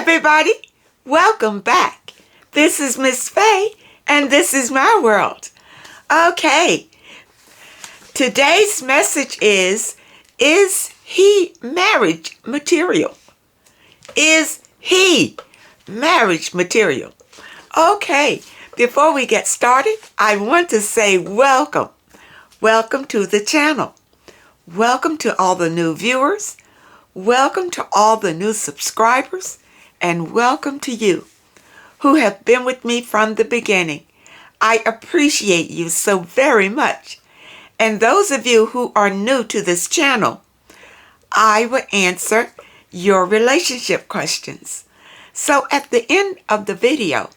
everybody. Welcome back. This is Miss Faye, and this is my world. Okay, today's message is he marriage material? Is he marriage material? Okay, before we get started, I want to say welcome. Welcome to the channel. Welcome to all the new viewers. Welcome to all the new subscribers. And welcome to you who have been with me from the beginning. I appreciate you so very much. And those of you who are new to this channel, I will answer your relationship questions. So at the end of the video,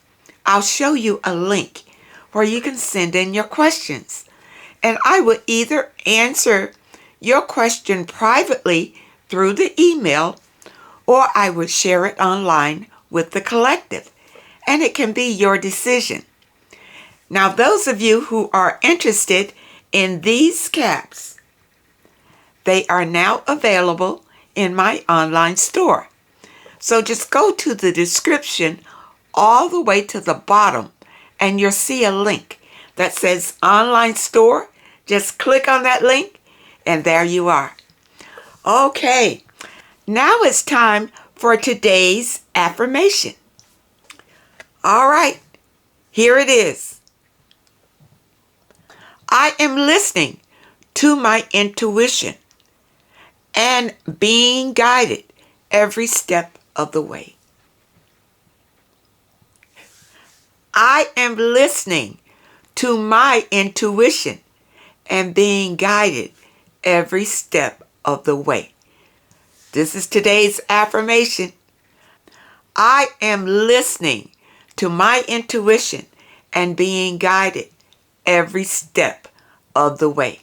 I'll show you a link where you can send in your questions. And I will either answer your question privately through the email, or I would share it online with the collective, and it can be your decision. Now, those of you who are interested in these caps, they are now available in my online store. So just go to the description all the way to the bottom, and you'll see a link that says online store. Just click on that link, and there you are. Okay, now it's time for today's affirmation. All right, here it is. I am listening to my intuition and being guided every step of the way. I am listening to my intuition and being guided every step of the way. This is today's affirmation. I am listening to my intuition and being guided every step of the way.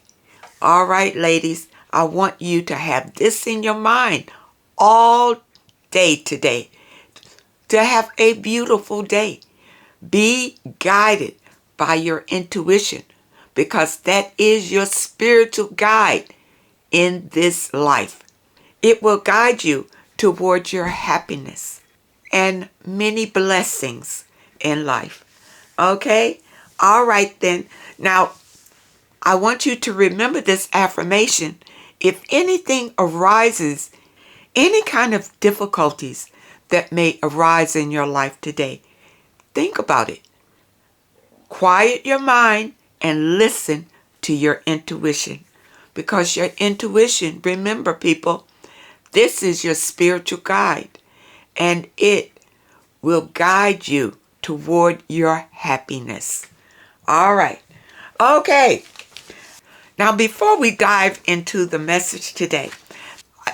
All right, ladies, I want you to have this in your mind all day today. To have a beautiful day. Be guided by your intuition, because that is your spiritual guide in this life. It will guide you towards your happiness and many blessings in life. Okay? All right then. Now, I want you to remember this affirmation. If anything arises, any kind of difficulties that may arise in your life today, think about it. Quiet your mind and listen to your intuition. Because your intuition, remember people, this is your spiritual guide, and it will guide you toward your happiness. All right. Okay. Now, before we dive into the message today,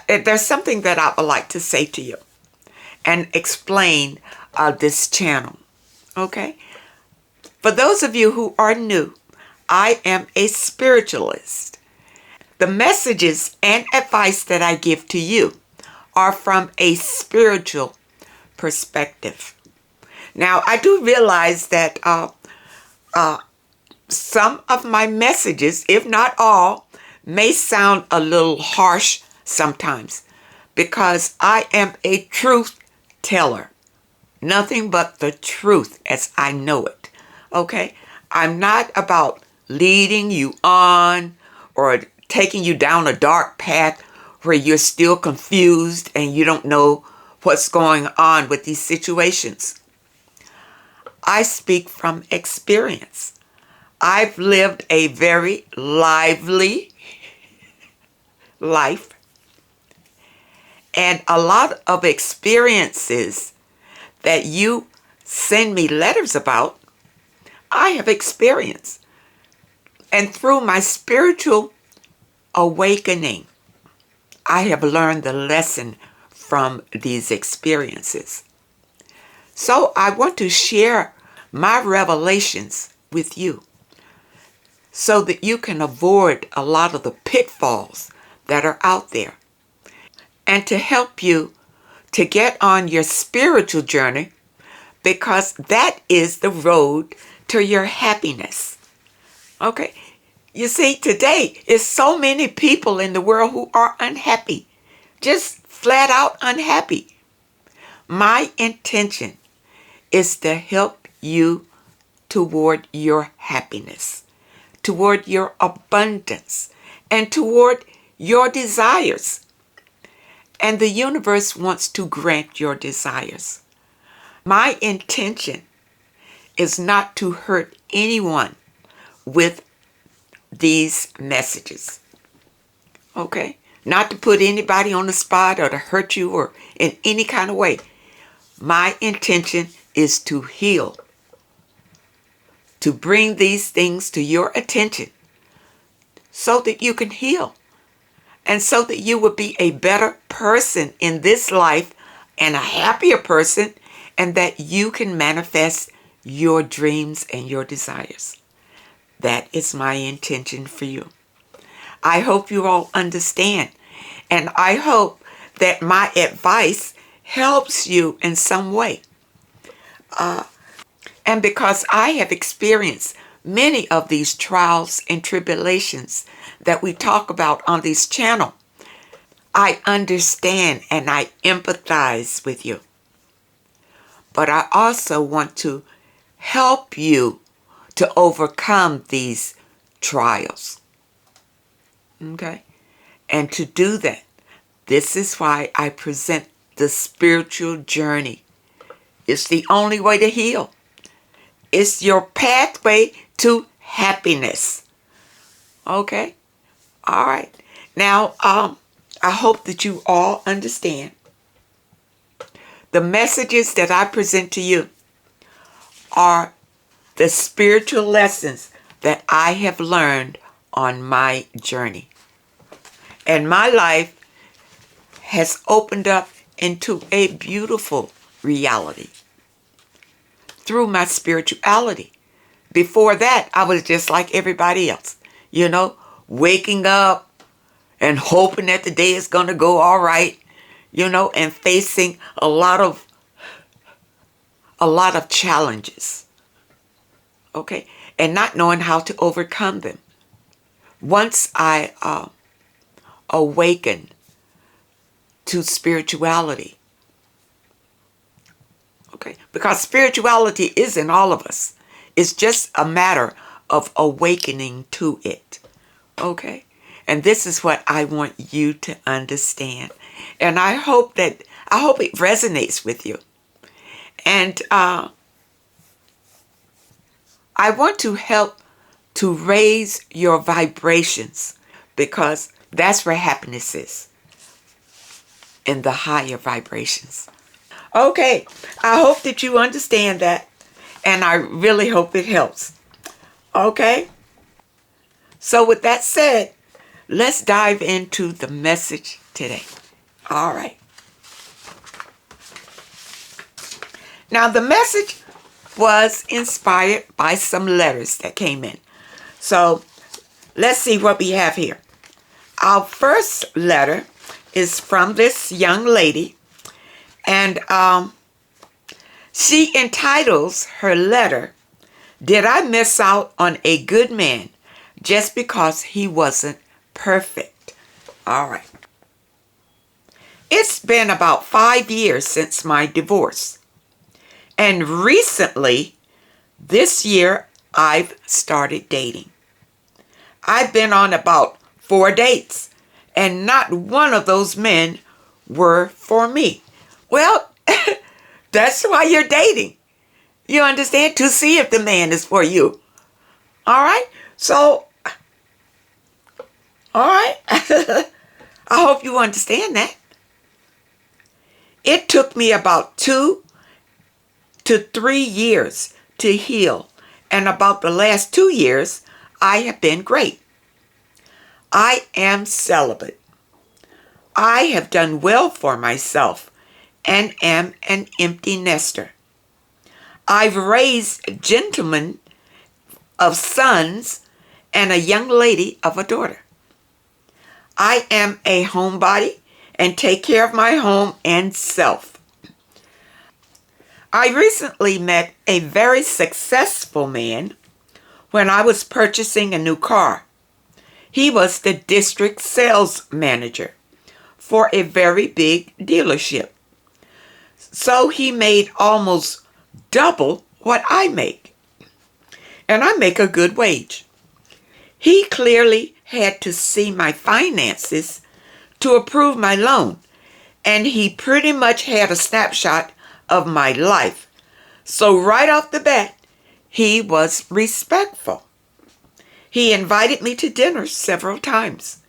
there's something that I would like to say to you and explain this channel. Okay? For those of you who are new, I am a spiritualist. The messages and advice that I give to you are from a spiritual perspective. Now, I do realize that some of my messages, if not all, may sound a little harsh sometimes, because I am a truth teller. Nothing but the truth as I know it. Okay? I'm not about leading you on or taking you down a dark path where you're still confused and you don't know what's going on with these situations. I speak from experience. I've lived a very lively life and a lot of experiences that you send me letters about, I have experienced. And through my spiritual awakening, I have learned the lesson from these experiences. So I want to share my revelations with you so that you can avoid a lot of the pitfalls that are out there, and to help you to get on your spiritual journey, because that is the road to your happiness. Okay? You see, today is so many people in the world who are unhappy, just flat out unhappy. My intention is to help you toward your happiness, toward your abundance, and toward your desires. And the universe wants to grant your desires. My intention is not to hurt anyone with these messages. Okay? Not to put anybody on the spot or to hurt you or in any kind of way. My intention is to heal, to bring these things to your attention so that you can heal and so that you will be a better person in this life and a happier person, and that you can manifest your dreams and your desires. That is my intention for you. I hope you all understand, and I hope that my advice helps you in some way. And because I have experienced many of these trials and tribulations that we talk about on this channel, I understand and I empathize with you. But I also want to help you to overcome these trials. Okay? And to do that, this is why I present the spiritual journey. It's the only way to heal. It's your pathway to happiness. Okay? All right. Now, I hope that you all understand the messages that I present to you are the spiritual lessons that I have learned on my journey. And my life has opened up into a beautiful reality through my spirituality. Before that, I was just like everybody else, waking up and hoping that the day is going to go all right, and facing a lot of challenges, okay, and not knowing how to overcome them. Once I awakened to spirituality, okay, because spirituality is in all of us. It's just a matter of awakening to it, okay? And this is what I want you to understand. And I hope it resonates with you. And I want to help to raise your vibrations, because that's where happiness is, in the higher vibrations. Okay, I hope that you understand that, and I really hope it helps. Okay? So with that said, let's dive into the message today. All right. Now, the message was inspired by some letters that came in. So let's see what we have here. Our first letter is from this young lady, and she entitles her letter, "Did I Miss Out on a Good Man Just Because He Wasn't Perfect?" All right. It's been about 5 years since my divorce. And recently, this year, I've started dating. I've been on about 4 dates, and not one of those men were for me. Well, that's why you're dating. You understand? To see if the man is for you. All right? So, all right. I hope you understand that. It took me about 2 to 3 years to heal. And about the last 2 years, I have been great. I am celibate. I have done well for myself and am an empty nester. I've raised gentlemen of sons and a young lady of a daughter. I am a homebody and take care of my home and self. I recently met a very successful man when I was purchasing a new car. He was the district sales manager for a very big dealership. So he made almost double what I make. And I make a good wage. He clearly had to see my finances to approve my loan. And he pretty much had a snapshot of my life. So right off the bat, he was respectful. He invited me to dinner several times,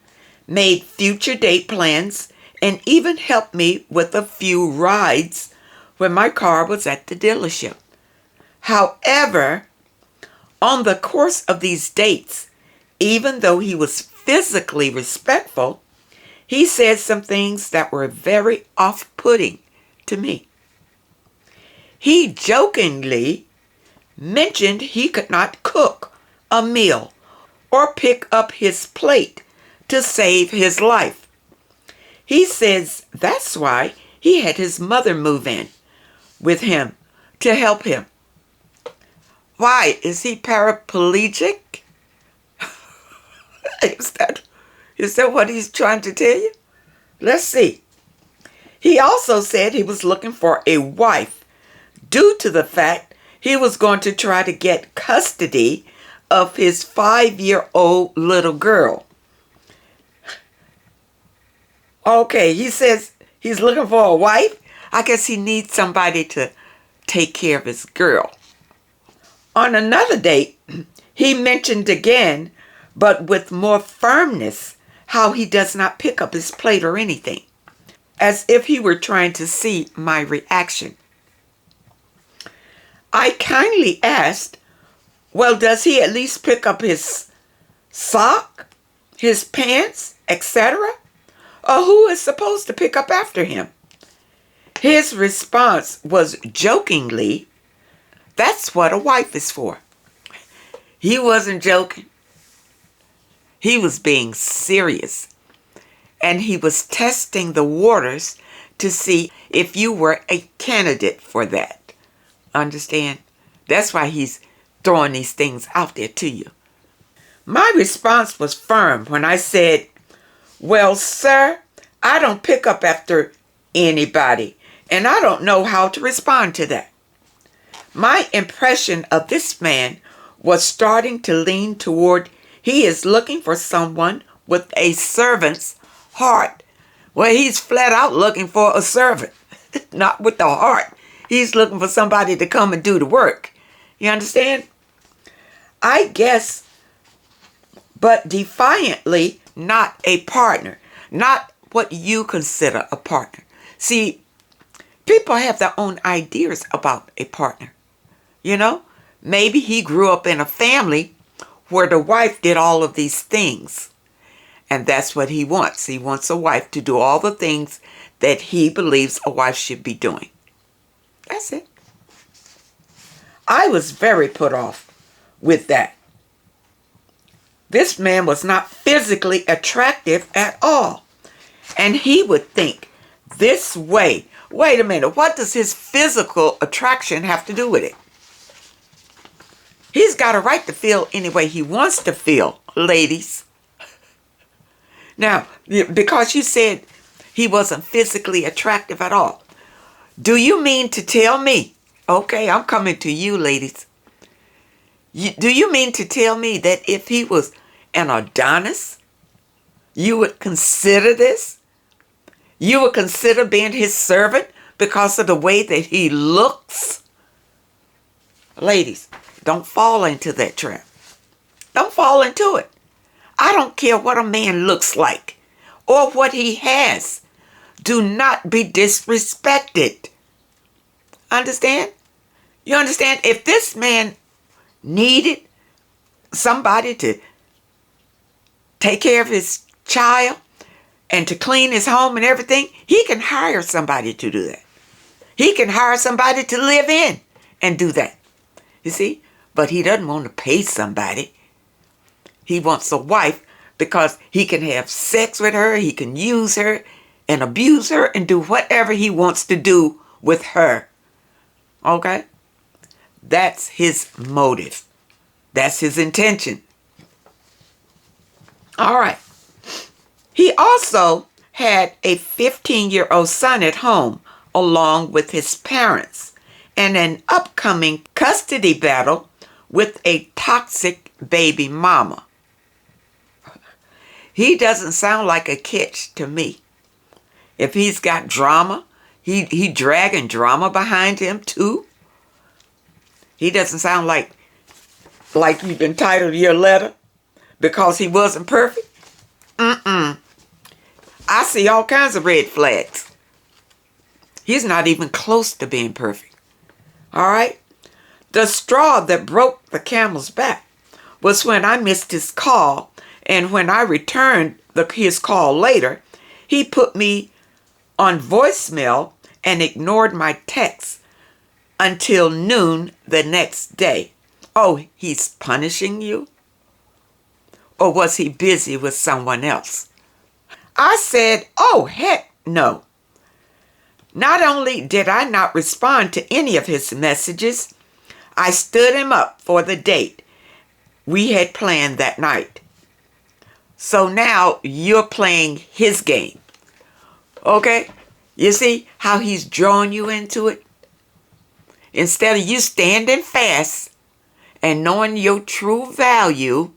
made future date plans, and even helped me with a few rides when my car was at the dealership. However, on the course of these dates, even though he was physically respectful, he said some things that were very off-putting to me. He jokingly mentioned he could not cook a meal or pick up his plate to save his life. He says that's why he had his mother move in with him to help him. Why? Is he paraplegic? Is that what he's trying to tell you? Let's see. He also said he was looking for a wife due to the fact he was going to try to get custody of his 5-year-old little girl. Okay, he says he's looking for a wife. I guess he needs somebody to take care of his girl. On another date, he mentioned again, but with more firmness, how he does not pick up his plate or anything, as if he were trying to see my reaction. I kindly asked, well, does he at least pick up his sock, his pants, etc.? Or who is supposed to pick up after him? His response was jokingly, that's what a wife is for. He wasn't joking. He was being serious. And he was testing the waters to see if you were a candidate for that. Understand? That's why he's throwing these things out there to you. My response was firm when I said, well, sir, I don't pick up after anybody, and I don't know how to respond to that. My impression of this man was starting to lean toward he is looking for someone with a servant's heart. Well, he's flat out looking for a servant, not with the heart. He's looking for somebody to come and do the work. You understand? I guess, but defiantly not a partner, not what you consider a partner. See, people have their own ideas about a partner. You know, maybe he grew up in a family where the wife did all of these things. And that's what he wants. He wants a wife to do all the things that he believes a wife should be doing. That's it. I was very put off with that. This man was not physically attractive at all. And he would think this way. Wait a minute, what does his physical attraction have to do with it? He's got a right to feel any way he wants to feel, ladies. Now, because you said he wasn't physically attractive at all, do you mean to tell me, okay, I'm coming to you, ladies. Do you mean to tell me that if he was an Adonis, you would consider this? You would consider being his servant because of the way that he looks? Ladies, don't fall into that trap. Don't fall into it. I don't care what a man looks like or what he has. Do not be disrespected. Understand? You understand? If this man needed somebody to take care of his child and to clean his home and everything, he can hire somebody to do that. He can hire somebody to live in and do that. You see? But he doesn't want to pay somebody. He wants a wife because he can have sex with her, he can use her and abuse her and do whatever he wants to do with her. Okay? That's his motive. That's his intention. All right. He also had a 15-year-old son at home, along with his parents and an upcoming custody battle with a toxic baby mama. He doesn't sound like a catch to me. If he's got drama, he dragging drama behind him too. He doesn't sound like you've entitled your letter because he wasn't perfect. I see all kinds of red flags. He's not even close to being perfect. All right? The straw that broke the camel's back was when I missed his call, and when I returned his call later, he put me on voicemail and ignored my text until noon the next day. Oh, he's punishing you? Or was he busy with someone else? I said, oh, heck no. Not only did I not respond to any of his messages, I stood him up for the date we had planned that night. So now you're playing his game. Okay? You see how he's drawing you into it? Instead of you standing fast and knowing your true value,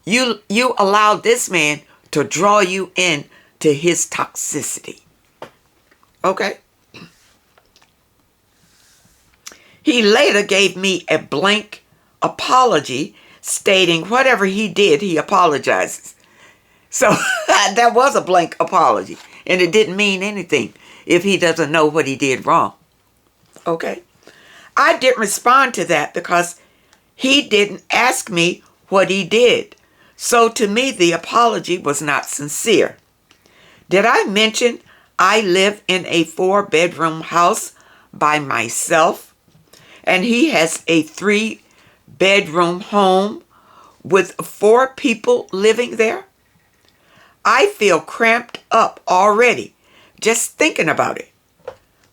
you allow this man to draw you into his toxicity. Okay? He later gave me a blank apology stating whatever he did, he apologizes. So that was a blank apology, and it didn't mean anything if he doesn't know what he did wrong. Okay? I didn't respond to that because he didn't ask me what he did. So to me, the apology was not sincere. Did I mention I live in a 4-bedroom house by myself, and he has a 3-bedroom home with 4 people living there? I feel cramped up already just thinking about it.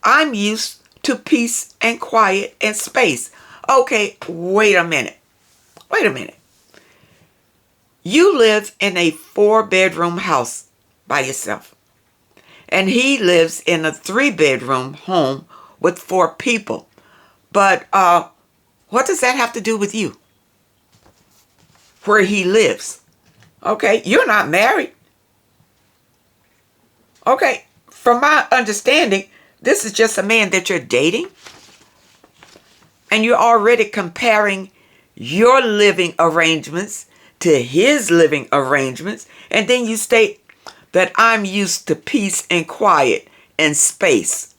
I'm used to peace and quiet and space. Okay, wait a minute. You live in a 4-bedroom house by yourself, and he lives in a 3-bedroom home with 4 people. But what does that have to do with you? Where he lives? Okay, you're not married. Okay, from my understanding, this is just a man that you're dating, and you're already comparing your living arrangements to his living arrangements, and then you state that I'm used to peace and quiet and space.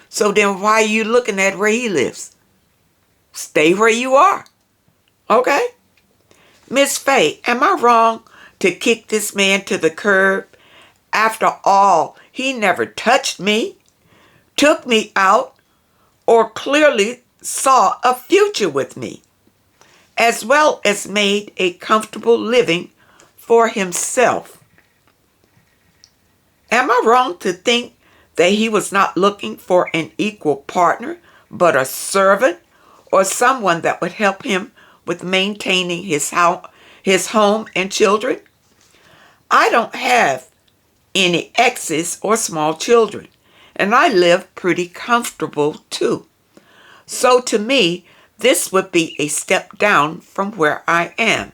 So then why are you looking at where he lives? Stay where you are. Okay? Miss Faye, am I wrong to kick this man to the curb? After all, he never touched me, took me out, or clearly saw a future with me, as well as made a comfortable living for himself. Am I wrong to think that he was not looking for an equal partner, but a servant or someone that would help him with maintaining his home and children? I don't have any exes or small children, and I live pretty comfortable too. So to me, this would be a step down from where I am.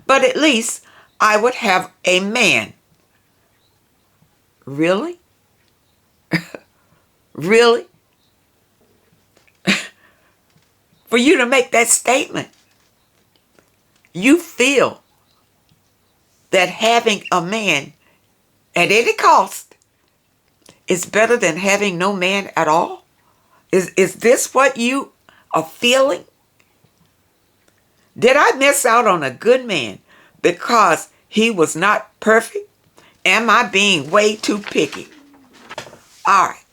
But at least I would have a man. Really? Really? For you to make that statement, you feel that having a man at any cost is better than having no man at all? Is this what you are feeling? Did I miss out on a good man because he was not perfect? Am I being way too picky? All right,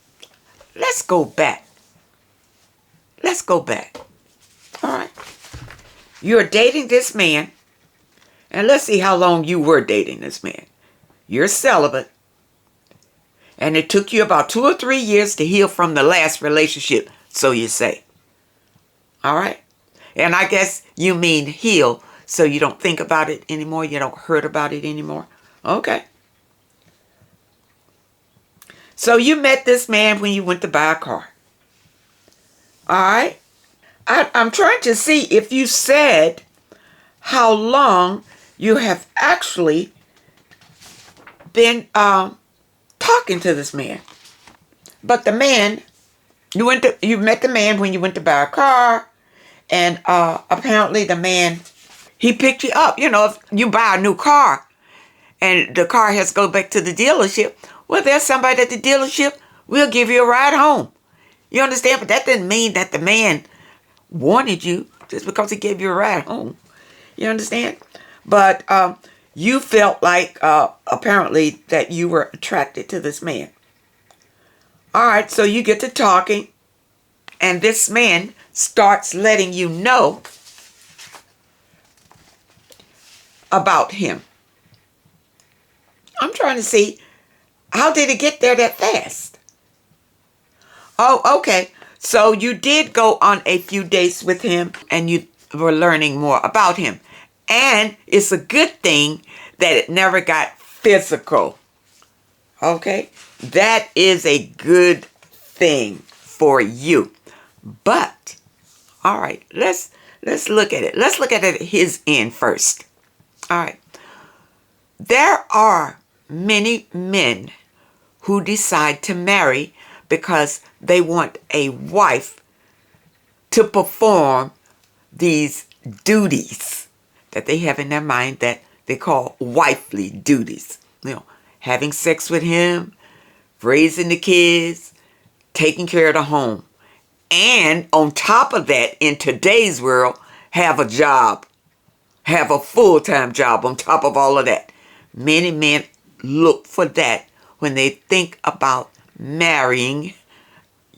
let's go back. All right. You're dating this man, and let's see how long you were dating this man. You're celibate, and it took you about 2 or 3 years to heal from the last relationship, so you say. All right? And I guess you mean heal, so you don't think about it anymore, you don't hurt about it anymore. Okay. So you met this man when you went to buy a car. All right? I'm trying to see if you said how long you have actually been talking to this man. But the man, you met the man when you went to buy a car, and apparently the man, he picked you up. You know, if you buy a new car and the car has to go back to the dealership, well, there's somebody at the dealership, we'll give you a ride home. You understand? But that didn't mean that the man wanted you just because he gave you a ride home. You understand? But you felt like apparently that you were attracted to this man. All right, so you get to talking, and this man starts letting you know about him. I'm trying to see, how did it get there that fast? Oh, okay. So you did go on a few dates with him, and you were learning more about him. And it's a good thing that it never got physical. Okay? That is a good thing for you. But, all right, let's look at it. Let's look at it at his end first. All right. There are many men who decide to marry because they want a wife to perform these duties that they have in their mind that they call wifely duties. You know, having sex with him, raising the kids, taking care of the home. And on top of that, in today's world, have a job. Have a full-time job on top of all of that. Many men look for that when they think about marrying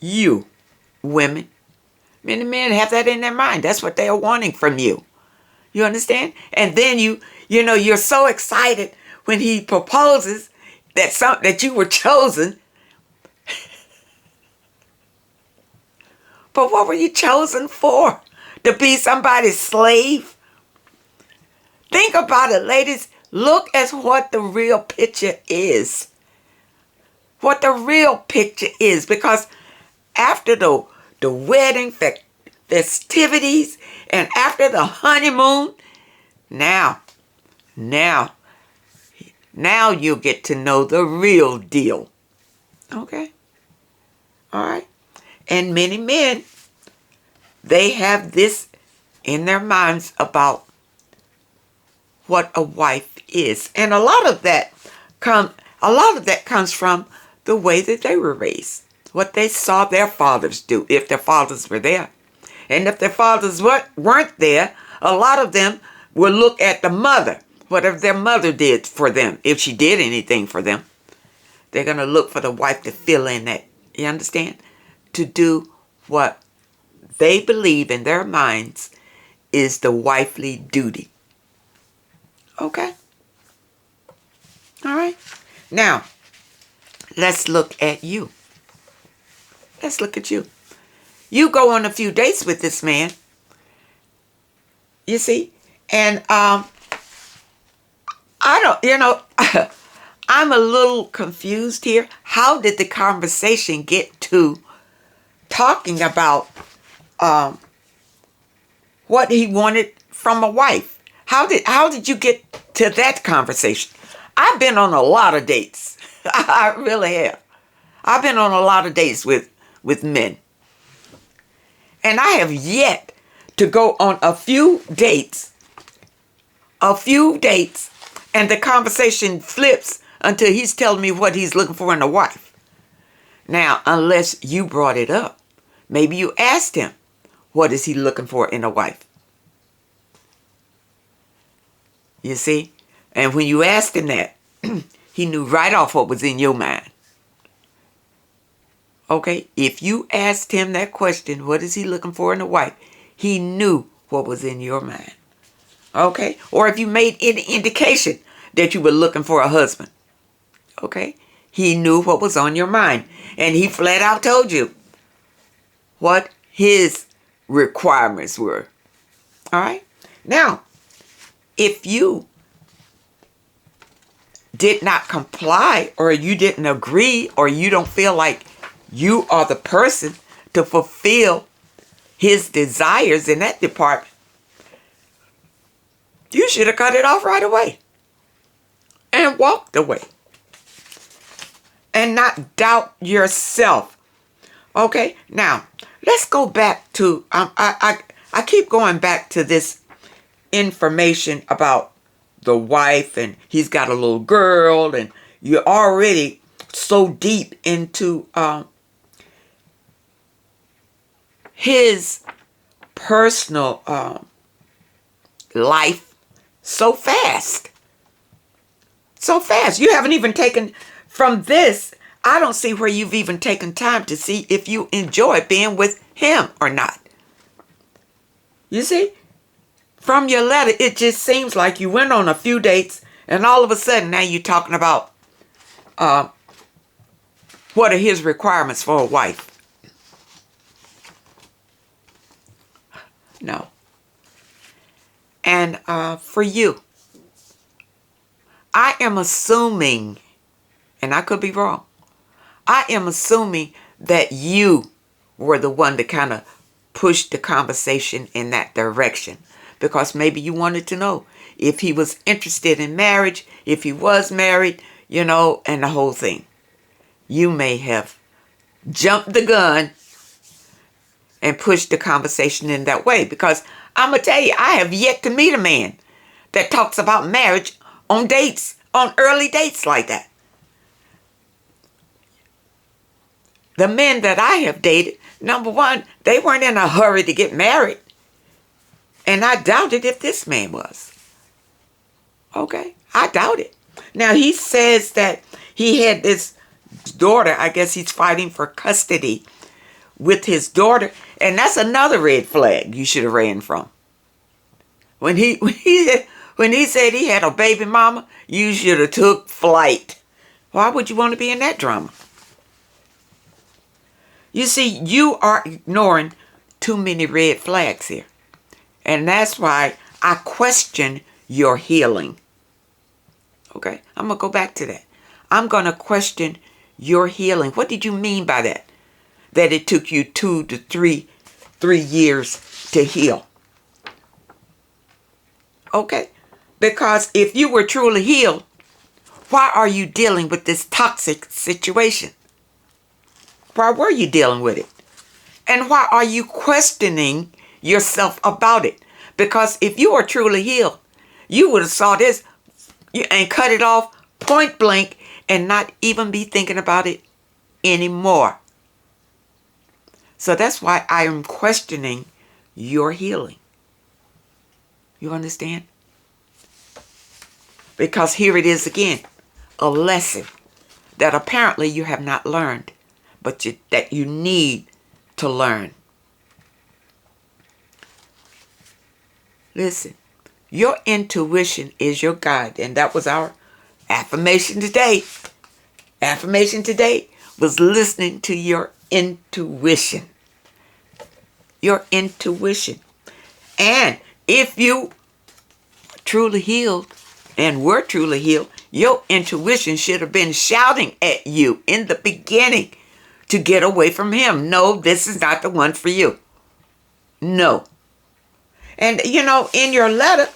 you, women. Many men have that in their mind. That's what they are wanting from you. You understand? And then you're so excited when he proposes that you were chosen. But what were you chosen for? To be somebody's slave? Think about it, ladies. Look at what the real picture is. What the real picture is. Because after the wedding festivities and after the honeymoon, now you'll get to know the real deal. Okay? All right? And many men, they have this in their minds about what a wife is. And a lot of that comes from the way that they were raised. What they saw their fathers do, if their fathers were there. And if their fathers weren't there, a lot of them will look at the mother, whatever their mother did for them, if she did anything for them. They're going to look for the wife to fill in that, you understand? To do what they believe in their minds is the wifely duty. Okay? All right? Now, let's look at you. Let's look at you. You go on a few dates with this man. You see? And I don't, I'm a little confused here. How did the conversation get to talking about what he wanted from a wife? How did you get to that conversation? I've been on a lot of dates. I really have. I've been on a lot of dates with men. And I have yet to go on a few dates, and the conversation flips until he's telling me what he's looking for in a wife. Now, unless you brought it up, maybe you asked him, what is he looking for in a wife? You see? And when you asked him that, he knew right off what was in your mind. Okay? If you asked him that question, what is he looking for in a wife? He knew what was in your mind. Okay? Or if you made any indication that you were looking for a husband. Okay? He knew what was on your mind. And he flat out told you what his requirements were. All right? Now, if you did not comply, or you didn't agree, or you don't feel like you are the person to fulfill his desires in that department, you should have cut it off right away and walked away and not doubt yourself. Okay, now let's go back to, I keep going back to this information about the wife, and he's got a little girl, and you're already so deep into his personal life so fast. So fast. You haven't even taken, from this, I don't see where you've even taken time to see if you enjoy being with him or not. You see? From your letter, it just seems like you went on a few dates, and all of a sudden now you're talking about what are his requirements for a wife. No. And for you, I am assuming, and I could be wrong, I am assuming that you were the one to kind of push the conversation in that direction. Because maybe you wanted to know if he was interested in marriage, if he was married, and the whole thing. You may have jumped the gun and pushed the conversation in that way. Because I'm going to tell you, I have yet to meet a man that talks about marriage on dates, on early dates like that. The men that I have dated, number one, they weren't in a hurry to get married. And I doubted if this man was. Okay, I doubt it. Now, he says that he had this daughter. I guess he's fighting for custody with his daughter. And that's another red flag you should have ran from. When he said he had a baby mama, you should have took flight. Why would you want to be in that drama? You see, you are ignoring too many red flags here. And that's why I question your healing. Okay, I'm going to go back to that. I'm going to question your healing. What did you mean by that? That it took you 2 to 3 years to heal. Okay, because if you were truly healed, why are you dealing with this toxic situation? Why were you dealing with it? And why are you questioning yourself about it? Because if you are truly healed, you would have saw this and cut it off point blank and not even be thinking about it anymore. So that's why I am questioning your healing. You understand? Because here it is again, a lesson that apparently you have not learned, but that you need to learn. Listen, your intuition is your guide. And that was our affirmation today. Affirmation today was listening to your intuition. Your intuition. And if you truly healed and were truly healed, your intuition should have been shouting at you in the beginning to get away from him. No, this is not the one for you. No. And, in your letter,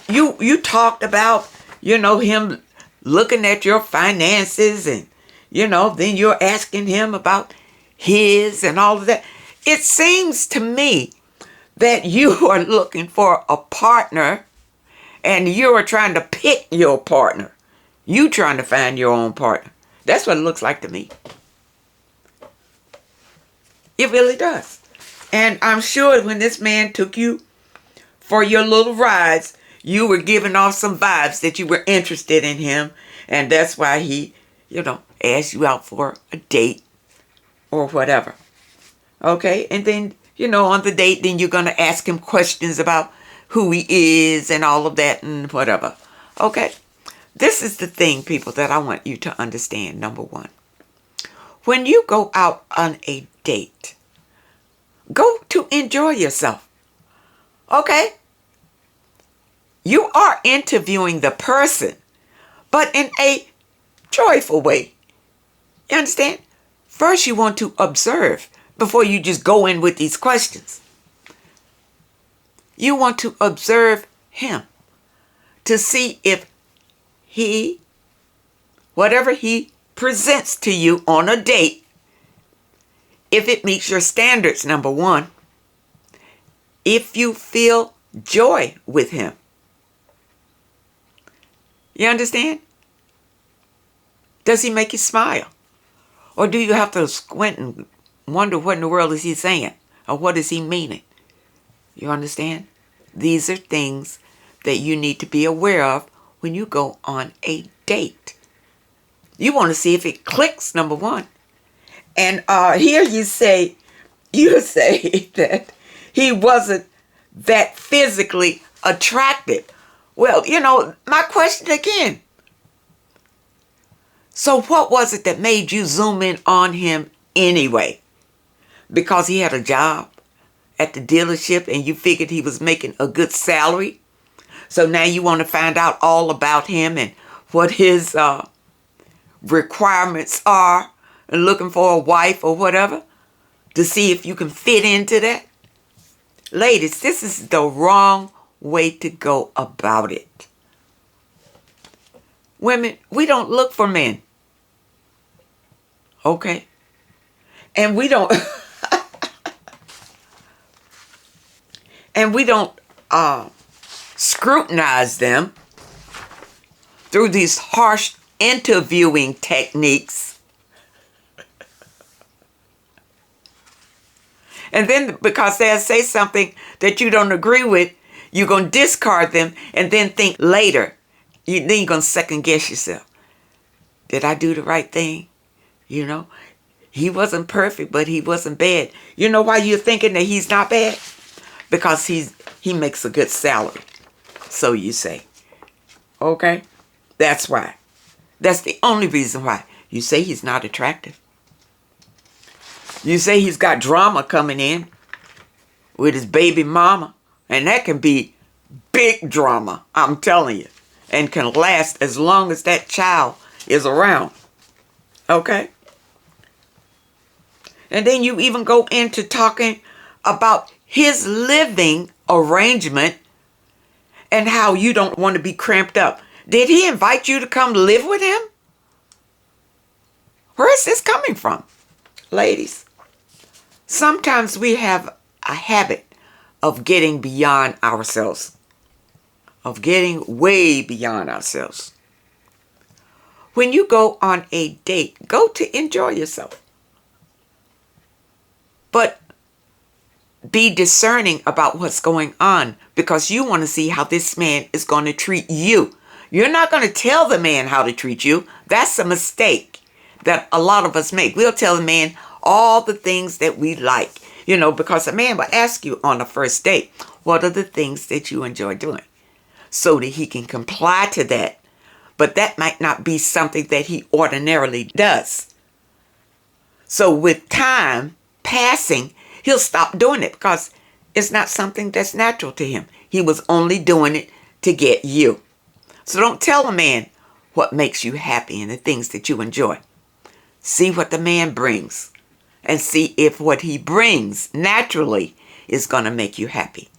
you talked about, him looking at your finances and, then you're asking him about his and all of that. It seems to me that you are looking for a partner and you are trying to pick your partner. You trying to find your own partner. That's what it looks like to me. It really does. And I'm sure when this man took you for your little rides, you were giving off some vibes that you were interested in him. And that's why he, asked you out for a date or whatever. Okay? And then, on the date, then you're going to ask him questions about who he is and all of that and whatever. Okay? This is the thing, people, that I want you to understand. Number one, when you go out on a date, go to enjoy yourself. Okay? You are interviewing the person, but in a joyful way. You understand? First, you want to observe before you just go in with these questions. You want to observe him to see if he, whatever he presents to you on a date, if it meets your standards, number one. If you feel joy with him. You understand? Does he make you smile? Or do you have to squint and wonder what in the world is he saying? Or what is he meaning? You understand? These are things that you need to be aware of when you go on a date. You want to see if it clicks, number one. And here you say that he wasn't that physically attractive. Well, my question again. So what was it that made you zoom in on him anyway? Because he had a job at the dealership and you figured he was making a good salary? So now you want to find out all about him and what his requirements are and looking for a wife or whatever to see if you can fit into that? Ladies, this is the wrong way to go about it. Women, we don't look for men. Okay? And we don't scrutinize them through these harsh interviewing techniques. And then because they'll say something that you don't agree with, you're going to discard them and then think later. Then you're going to second guess yourself. Did I do the right thing? He wasn't perfect, but he wasn't bad. You know why you're thinking that he's not bad? Because he makes a good salary. So you say. Okay? That's why. That's the only reason why. You say he's not attractive. You say he's got drama coming in with his baby mama. And that can be big drama, I'm telling you. And can last as long as that child is around. Okay? And then you even go into talking about his living arrangement and how you don't want to be cramped up. Did he invite you to come live with him? Where is this coming from? Ladies, sometimes we have a habit of getting beyond ourselves. Of getting way beyond ourselves. When you go on a date, go to enjoy yourself. But be discerning about what's going on because you want to see how this man is going to treat you. You're not going to tell the man how to treat you. That's a mistake that a lot of us make. We'll tell the man all the things that we like, because a man will ask you on the first date, what are the things that you enjoy doing? So that he can comply to that. But that might not be something that he ordinarily does. So with time passing, he'll stop doing it because it's not something that's natural to him. He was only doing it to get you. So don't tell a man what makes you happy and the things that you enjoy. See what the man brings and see if what he brings naturally is going to make you happy.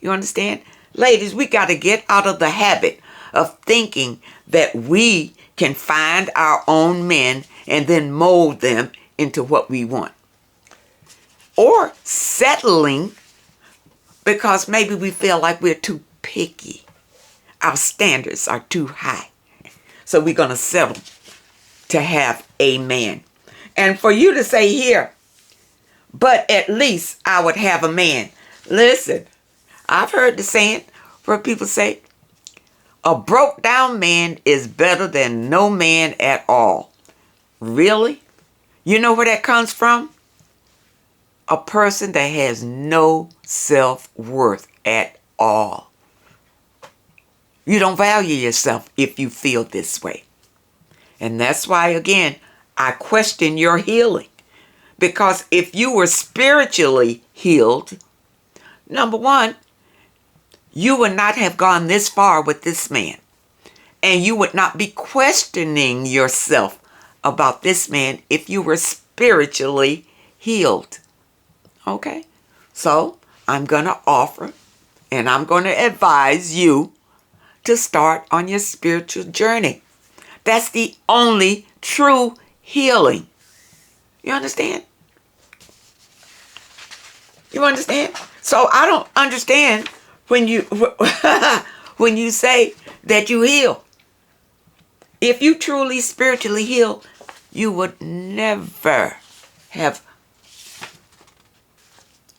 You understand? Ladies, we got to get out of the habit of thinking that we can find our own men and then mold them into what we want. Or settling because maybe we feel like we're too picky. Our standards are too high. So we're going to settle to have a man. And for you to say here, but at least I would have a man. Listen, I've heard the saying where people say, a broke down man is better than no man at all. Really? You know where that comes from? A person that has no self-worth at all. You don't value yourself if you feel this way. And that's why, again, I question your healing. Because if you were spiritually healed, number one, you would not have gone this far with this man. And you would not be questioning yourself about this man if you were spiritually healed. Okay? So I'm going to offer and I'm going to advise you to start on your spiritual journey. That's the only true healing. You understand? You understand? So I don't understand when you when you say that you heal. If you truly spiritually heal, you would never have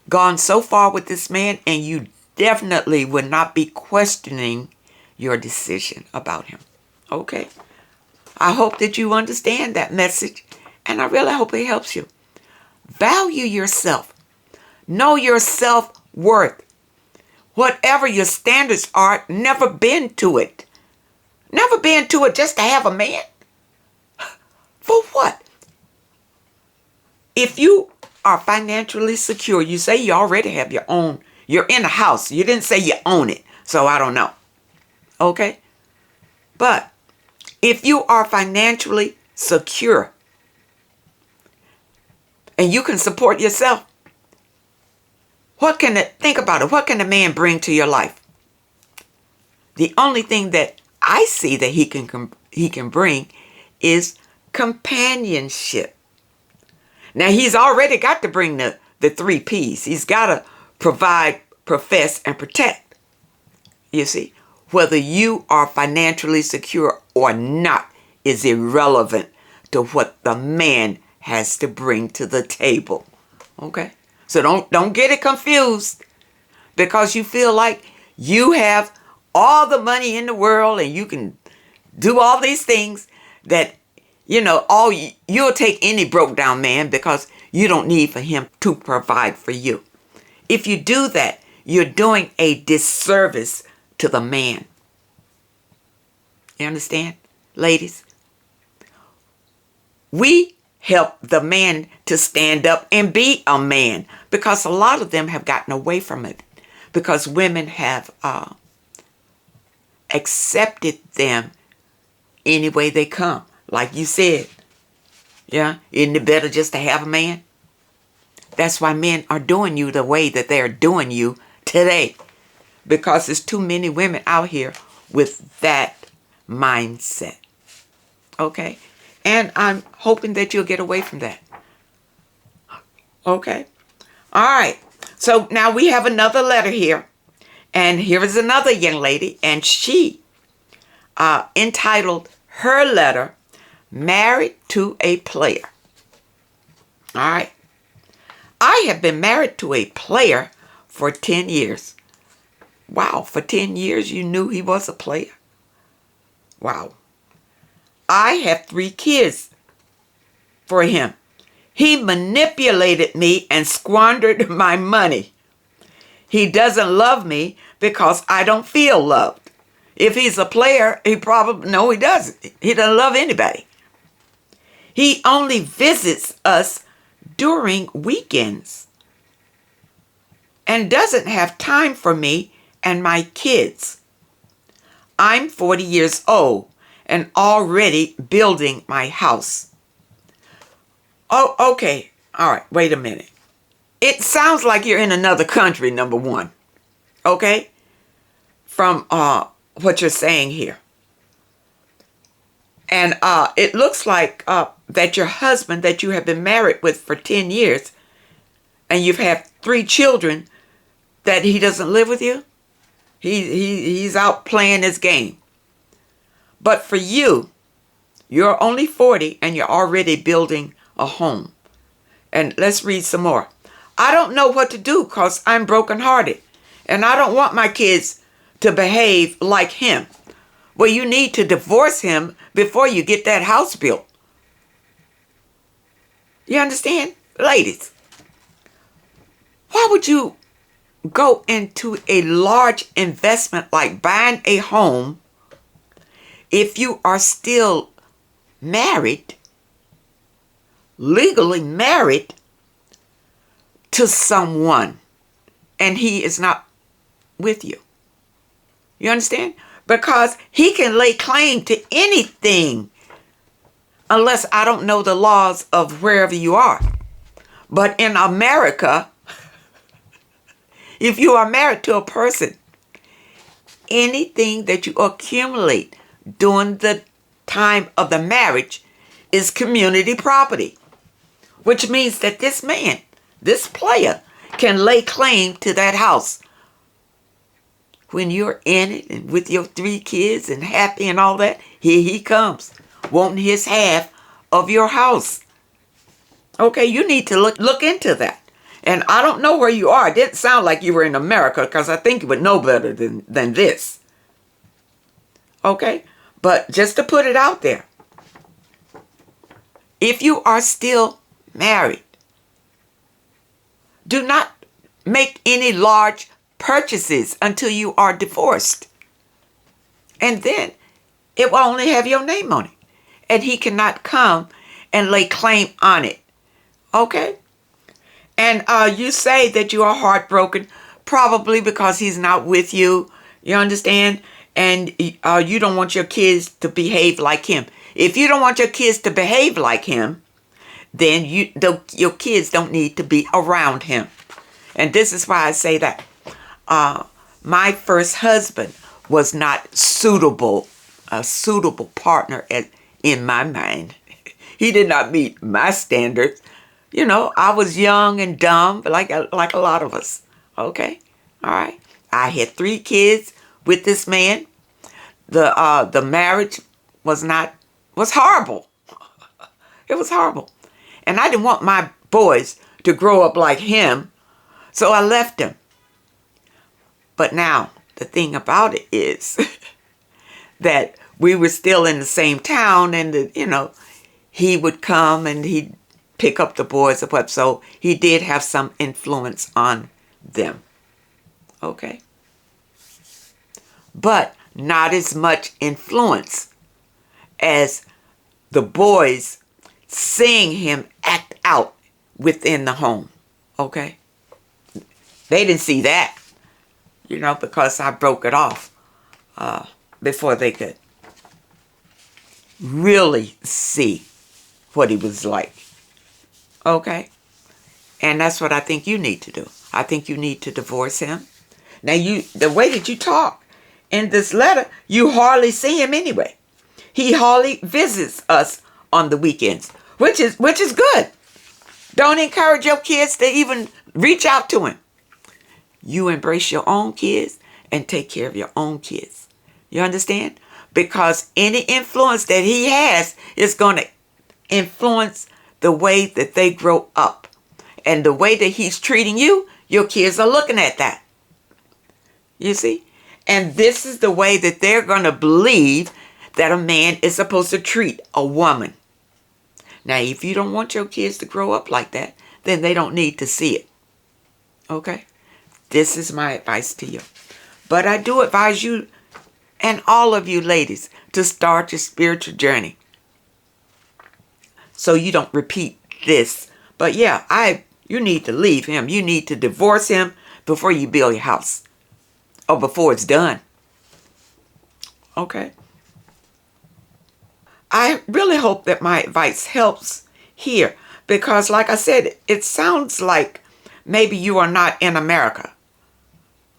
gone so far with this man, and you definitely would not be questioning your decision about him. Okay? I hope that you understand that message, and I really hope it helps you. Value yourself. Know your self-worth. Whatever your standards are, never been to it. Never been to it just to have a man. For what? If you are financially secure, you say you already have your own, you're in a house. You didn't say you own it, so I don't know. Okay? But if you are financially secure and you can support yourself, think about it. What can a man bring to your life? The only thing that I see that he can bring is companionship. Now, he's already got to bring the 3 P's. He's got to provide, profess, and protect. You see, whether you are financially secure or not is irrelevant to what the man has to bring to the table. Okay? So don't get it confused because you feel like you have all the money in the world and you can do all these things that, you'll take any broke down man because you don't need for him to provide for you. If you do that, you're doing a disservice to the man. You understand, ladies? We help the man to stand up and be a man because a lot of them have gotten away from it because women have accepted them any way they come. Like you said, yeah, isn't it better just to have a man? That's why men are doing you the way that they're doing you today because there's too many women out here with that mindset. Okay? And I'm hoping that you'll get away from that. Okay? All right. So now we have another letter here. And here is another young lady. And she entitled her letter, Married to a Player. All right. I have been married to a player for 10 years. Wow. For 10 years you knew he was a player? Wow. I have 3 kids for him. He manipulated me and squandered my money. He doesn't love me because I don't feel loved. If he's a player, he doesn't. He doesn't love anybody. He only visits us during weekends and doesn't have time for me and my kids. I'm 40 years old and already building my house. Oh, okay. All right. Wait a minute. It sounds like you're in another country, number one. Okay? From what you're saying here. And it looks like that your husband that you have been married with for 10 years and you've had 3 children, that he doesn't live with you. He's out playing his game. But for you, you're only 40 and you're already building a home. And let's read some more. I don't know what to do because I'm brokenhearted. And I don't want my kids to behave like him. Well, you need to divorce him before you get that house built. You understand? Ladies, why would you go into a large investment like buying a home if you are still married, legally married to someone and he is not with you? You understand? because he can lay claim to anything unless I don't know the laws of wherever you are. But in America, if you are married to a person, anything that you accumulate during the time of the marriage is community property, which means that this man, this player, can lay claim to that house. When you're in it and with your 3 kids and happy and all that, here he comes, wanting his half of your house. Okay, you need to look into that. And I don't know where you are. It didn't sound like you were in America, because I think you would know better than this. Okay? But just to put it out there, if you are still married, do not make any large purchases until you are divorced. And then it will only have your name on it. And he cannot come and lay claim on it. Okay? And you say that you are heartbroken, probably because he's not with you. You understand? And you don't want your kids to behave like him. If you don't want your kids to behave like him, then your kids don't need to be around him. And this is why I say that. My first husband was not a suitable partner in my mind. He did not meet my standards. You know, I was young and dumb, like a lot of us. Okay, all right. I had 3 kids with this man. The marriage was horrible. It was horrible, and I didn't want my boys to grow up like him, so I left him. But now the thing about it is that we were still in the same town, and he would come and he'd pick up the boys or what. So he did have some influence on them. Okay. But not as much influence as the boys seeing him act out within the home. Okay. They didn't see that, because I broke it off before they could really see what he was like. Okay? And that's what I think you need to do. I think you need to divorce him. Now, the way that you talk in this letter, you hardly see him anyway. He hardly visits us on the weekends, which is good. Don't encourage your kids to even reach out to him. You embrace your own kids and take care of your own kids. You understand? Because any influence that he has is going to influence the way that they grow up. And the way that he's treating you, your kids are looking at that. You see? And this is the way that they're going to believe that a man is supposed to treat a woman. Now, if you don't want your kids to grow up like that, then they don't need to see it. Okay? This is my advice to you. But I do advise you and all of you ladies to start your spiritual journey, so you don't repeat this. But yeah, you need to leave him. You need to divorce him before you build your house, or before it's done. Okay? I really hope that my advice helps here, because like I said, it sounds like maybe you are not in America.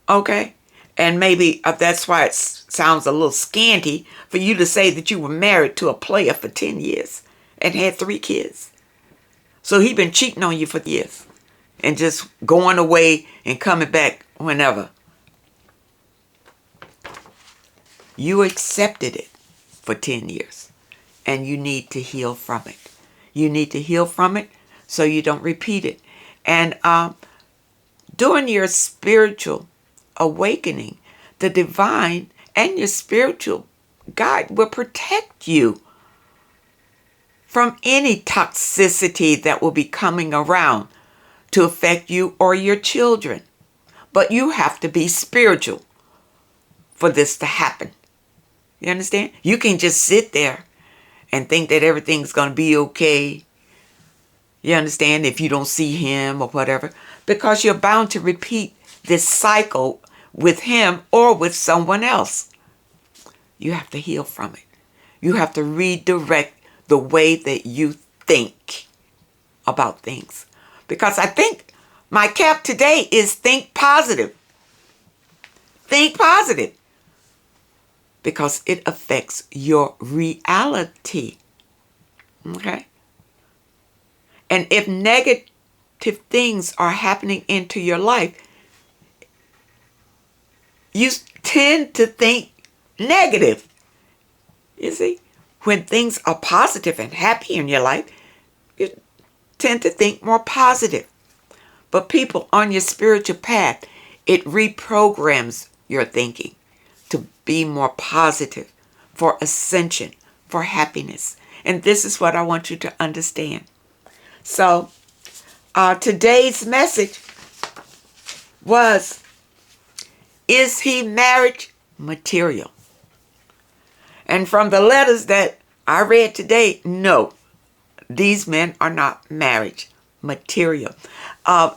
Okay? And maybe that's why it sounds a little scanty for you to say that you were married to a player for 10 years and had 3 kids. So he been cheating on you for years and just going away and coming back whenever. You accepted it for 10 years, and you need to heal from it. You need to heal from it so you don't repeat it. And during your spiritual awakening, the divine and your spiritual guide will protect you from any toxicity that will be coming around to affect you or your children. But you have to be spiritual for this to happen. You understand? You can just sit there and think that everything's going to be okay. You understand? If you don't see him or whatever, because you're bound to repeat this cycle with him or with someone else. You have to heal from it. You have to redirect the way that you think about things. Because I think my cap today is think positive. Think positive. Because it affects your reality. Okay? And if negative things are happening into your life, you tend to think negative. You see? When things are positive and happy in your life, you tend to think more positive. But people on your spiritual path, it reprograms your thinking to be more positive, for ascension, for happiness. And this is what I want you to understand. So, today's message was, is he marriage material? And from the letters that I read today, no, these men are not marriage material.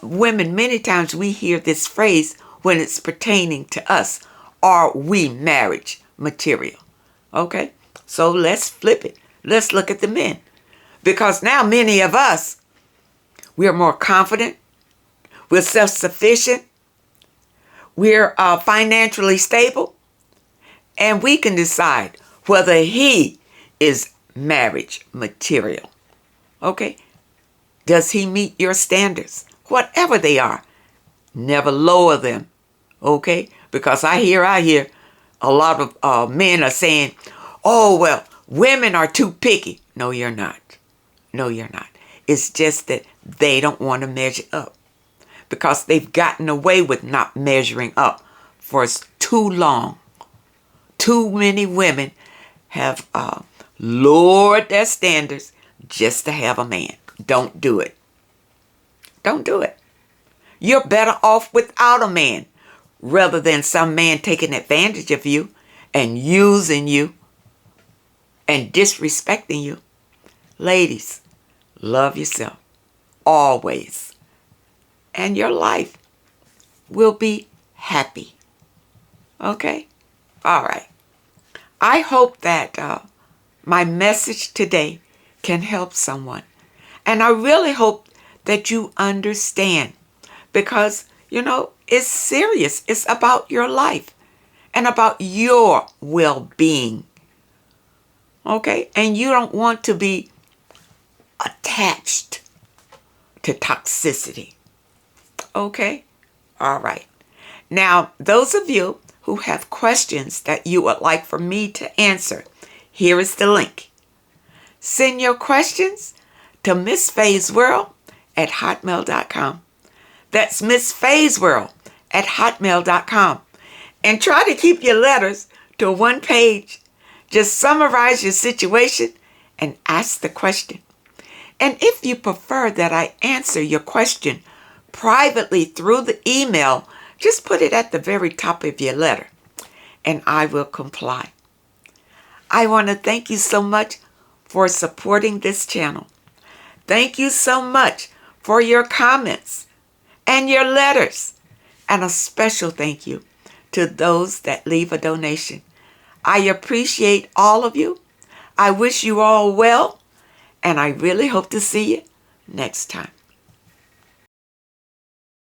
Women, many times we hear this phrase when it's pertaining to us. Are we marriage material? Okay, so let's flip it. Let's look at the men. Because now many of us, we're more confident. We're self-sufficient. We're financially stable. And we can decide whether he is marriage material. Okay? Does he meet your standards? Whatever they are, never lower them. Okay? Because I hear a lot of men are saying, oh, well, women are too picky. No, you're not. No, you're not. It's just that they don't want to measure up. Because they've gotten away with not measuring up for too long. Too many women have lowered their standards just to have a man. Don't do it. Don't do it. You're better off without a man rather than some man taking advantage of you and using you and disrespecting you. Ladies, love yourself always. And your life will be happy. Okay? All right. I hope that my message today can help someone. And I really hope that you understand. Because, it's serious. It's about your life and about your well-being. Okay? And you don't want to be attached to toxicity. Okay? All right. Now, those of you who have questions that you would like for me to answer, here is the link. Send your questions to MissFaye'sWorld@hotmail.com. That's MissFaye'sWorld@hotmail.com. And try to keep your letters to one page. Just summarize your situation and ask the question. And if you prefer that I answer your question privately through the email, just put it at the very top of your letter, and I will comply. I want to thank you so much for supporting this channel. Thank you so much for your comments and your letters. And a special thank you to those that leave a donation. I appreciate all of you. I wish you all well, and I really hope to see you next time.